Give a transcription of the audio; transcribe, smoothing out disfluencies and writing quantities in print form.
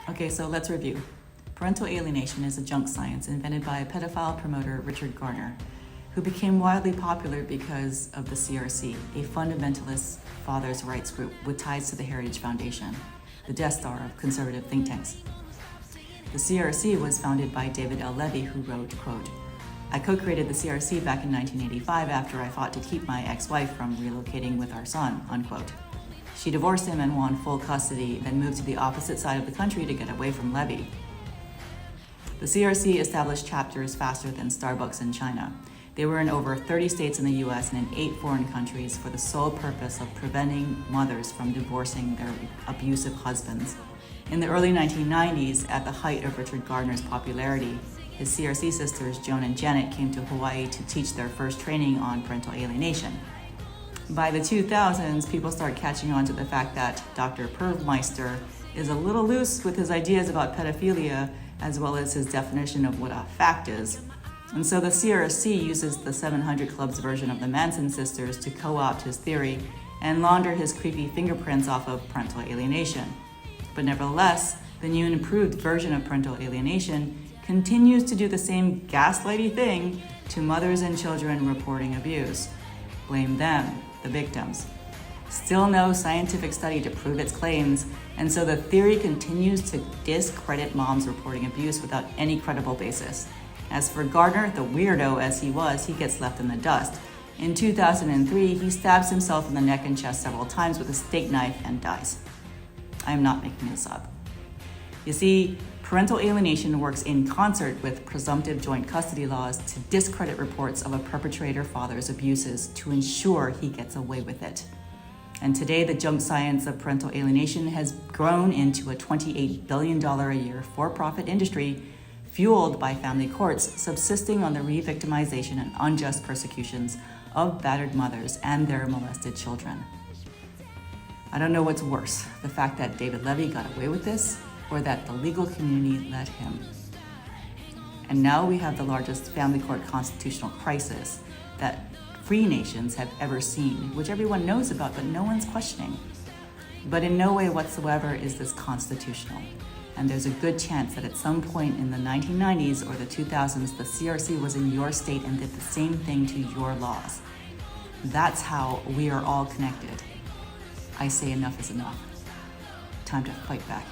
Okay, so let's review. Parental alienation is a junk science invented by pedophile promoter Richard Garner, who became wildly popular because of the CRC, a fundamentalist fathers' rights group with ties to the Heritage Foundation, the Death Star of conservative think tanks. The CRC was founded by David L. Levy, who wrote, quote, "I co-created the CRC back in 1985 after I fought to keep my ex-wife from relocating with our son," unquote. She divorced him and won full custody, then moved to the opposite side of the country to get away from Levy. The CRC established chapters faster than Starbucks in China. They were in over 30 states in the US and in 8 foreign countries for the sole purpose of preventing mothers from divorcing their abusive husbands. In the early 1990s, at the height of Richard Gardner's popularity, his CRC sisters, Joan and Janet, came to Hawaii to teach their first training on parental alienation. By the 2000s, people start catching on to the fact that Dr. Pervmeister is a little loose with his ideas about pedophilia, as well as his definition of what a fact is. And so the CRC uses the 700 Club's version of the Manson sisters to co-opt his theory and launder his creepy fingerprints off of parental alienation. But nevertheless, the new and improved version of parental alienation continues to do the same gaslighty thing to mothers and children reporting abuse. Blame them, the victims. Still no scientific study to prove its claims, and so the theory continues to discredit moms reporting abuse without any credible basis. As for Gardner, the weirdo as he was, he gets left in the dust. In 2003, he stabs himself in the neck and chest several times with a steak knife and dies. I am not making this up. You see, parental alienation works in concert with presumptive joint custody laws to discredit reports of a perpetrator father's abuses to ensure he gets away with it. And today, the junk science of parental alienation has grown into a $28 billion a year for-profit industry fueled by family courts subsisting on the re-victimization and unjust persecutions of battered mothers and their molested children. I don't know what's worse, the fact that David Levy got away with this, or that the legal community let him. And now we have the largest family court constitutional crisis that free nations have ever seen, which everyone knows about, but no one's questioning. But in no way whatsoever is this constitutional. And there's a good chance that at some point in the 1990s or the 2000s, the CRC was in your state and did the same thing to your laws. That's how we are all connected. I say enough is enough. Time to fight back.